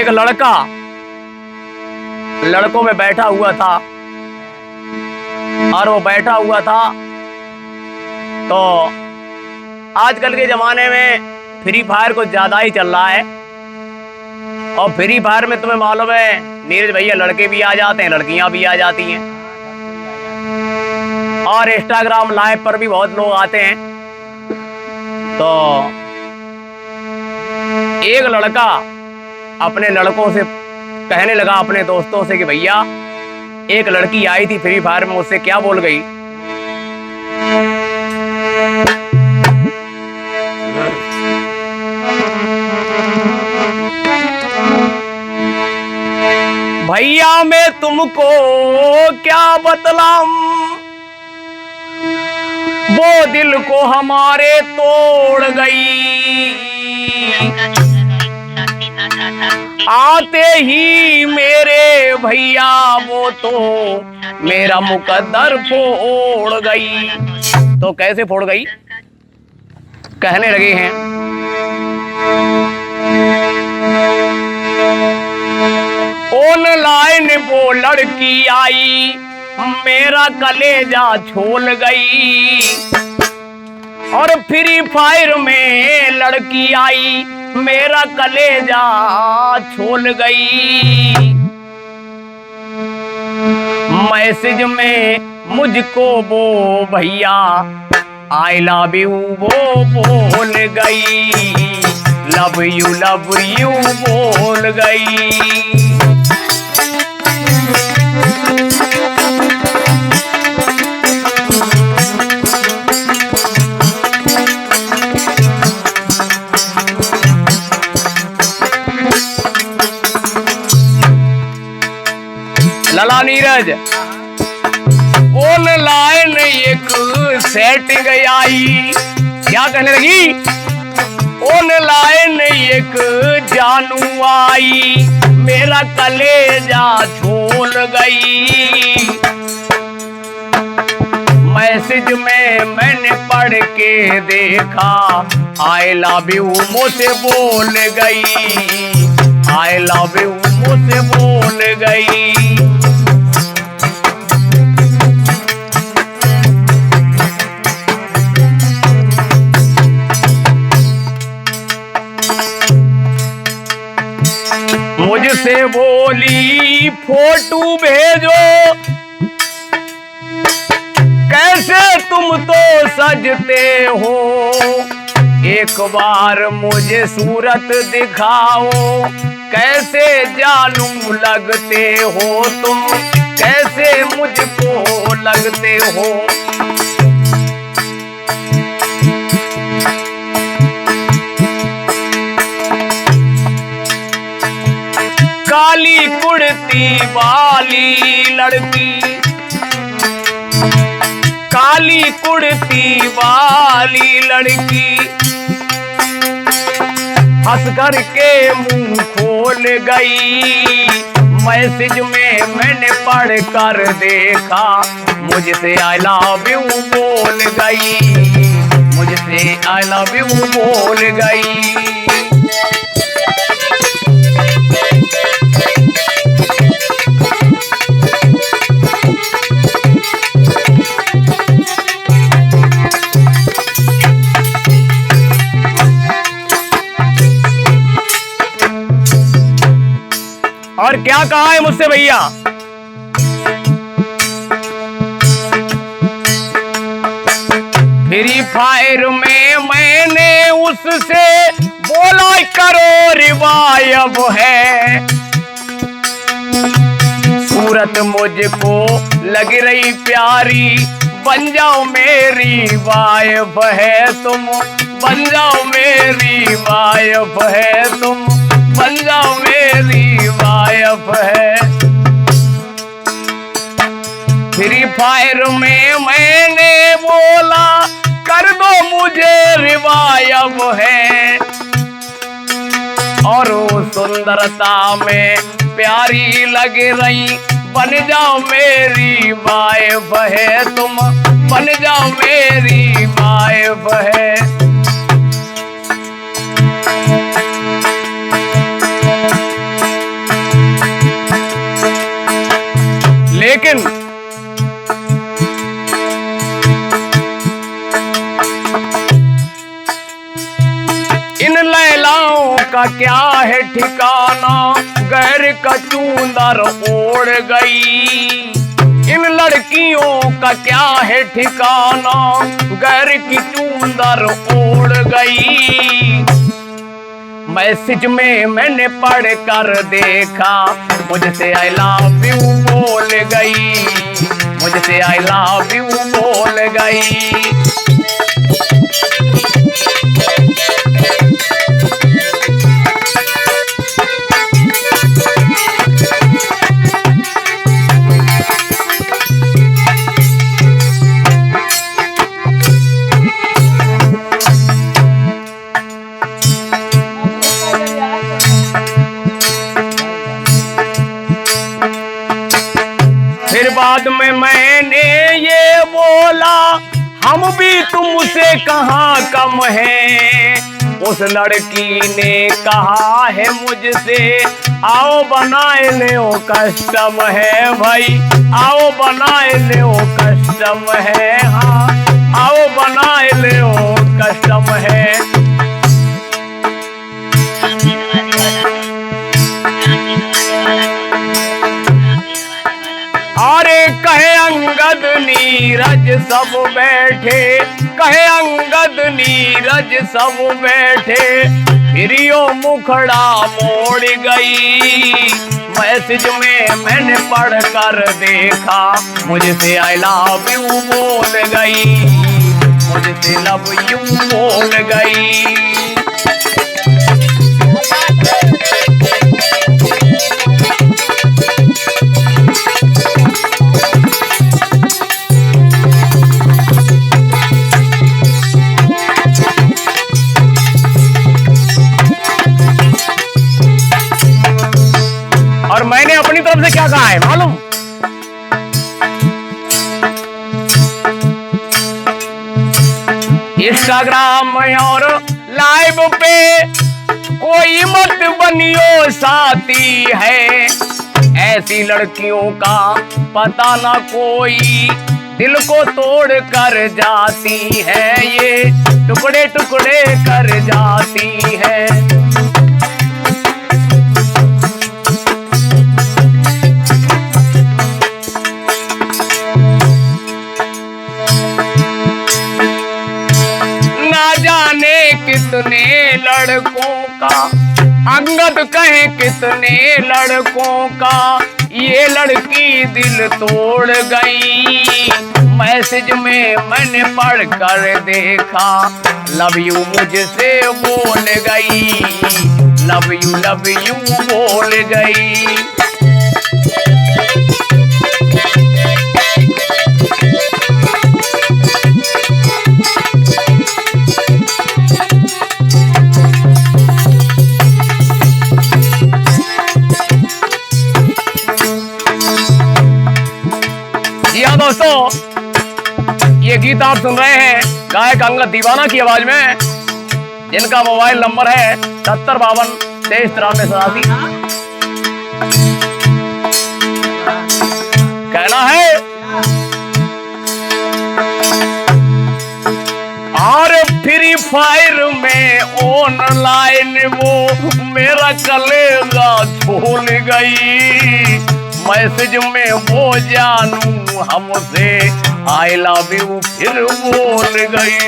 एक लड़का लड़कों में बैठा हुआ था और वो बैठा हुआ था तो आजकल के जमाने में फ्री फायर कुछ ज्यादा ही चल रहा है। और फ्री फायर में तुम्हें मालूम है नीरज भैया, लड़के भी आ जाते हैं, लड़कियां भी आ जाती हैं और इंस्टाग्राम लाइव पर भी बहुत लोग आते हैं। तो एक लड़का अपने लड़कों से कहने लगा, अपने दोस्तों से, कि भैया एक लड़की आई थी फ्री फायर में, मुझसे क्या बोल गई, भैया मैं तुमको क्या बतलाऊं, वो दिल को हमारे तोड़ गई, आते ही मेरे भैया वो तो मेरा मुकद्दर फोड़ गई। तो कैसे फोड़ गई, कहने लगे हैं, ऑनलाइन वो लड़की आई, मेरा कलेजा छोल गई, और फ्री फायर में लड़की आई, मेरा कलेजा छोल गई। मैसेज में मुझको वो भैया आई लव यू वो बोल गई, लव यू बोल गई। लला नीरज, ऑनलाइन एक सेटिंग आई, क्या कहने लगी, ऑनलाइन एक जानू आई, मेरा कलेजा छोल गई। मैसेज में मैंने पढ़ के देखा, आई लव यू मुझसे बोल गई, आई लव यू मुझसे बोल गई। मुझसे बोली फोटो भेजो, कैसे तुम तो सजते हो, एक बार मुझे सूरत दिखाओ, कैसे जानू लगते हो तुम, कैसे मुझको लगते हो। काली कुर्ती वाली लड़की, काली कुर्ती वाली लड़की, हंस कर के मुंह खोल गई। मैसेज में मैंने पढ़ कर देखा, मुझसे आई लव यू बोल गई, मुझसे आई लव यू बोल गई। और क्या कहा है मुझसे भैया, फ्री फायर में मैंने उससे बोला करो रिवायब है, सूरत मुझको लग रही प्यारी, बन जाओ मेरी वाइफ है तुम, बन जाओ मेरी वाइफ है तुम, बन जाओ मेरी वाइफ है। फ्री फायर में मैंने बोला कर दो मुझे रिवायब है, और वो सुंदरता में प्यारी लग रही, बन जाओ मेरी वाइफ है तुम, बन जाओ मेरी वाइफ है। क्या है ठिकाना, गैर का चूंदर ओढ़ गई। इन लड़कियों का क्या है ठिकाना, गैर की चूंदर ओढ़ गई। मैसेज में मैंने पढ़ कर देखा, मुझसे आई लव यू बोल गई, मुझसे आई लव यू बोल गई। फिर बाद में मैंने ये बोला, हम भी तुमसे कहाँ कम हैं। उस लड़की ने कहा है मुझसे, आओ बनाए ले कस्टम है भाई, आओ बनाए ले कस्टम है, हाँ आओ बनाए ले कस्टम है। अरे कहे अंगद नीरज सब बैठे, कहे अंगद नीरज सब बैठे, फिर यो मुखड़ा मोड़ गई। मैसेज में मैंने पढ़ कर देखा, मुझसे आई लव यू बोल गई, मुझसे लव यू बोल गई। और मैंने अपनी तरफ से क्या कहा है मालूम? इंस्टाग्राम और लाइव पे कोई मत बनियो साथी है, ऐसी लड़कियों का पता ना कोई दिल को तोड़ कर जाती है, ये टुकड़े टुकड़े कर जाती है। कितने लड़कों का, अंगद कहे कितने लड़कों का, ये लड़की दिल तोड़ गई। मैसेज में मैंने पढ़ कर देखा, लव यू मुझसे बोल गई, लव यू बोल गई। दोस्तों, ये गीत आप सुन रहे हैं गायक अंगद दीवाना की आवाज में, जिनका मोबाइल नंबर है 7052239387। कहना है और फ्री फायर में ऑनलाइन वो मेरा कलेजा झूल गई। मैसेज में वो जानू हमसे आई लव यू फिर बोल गई।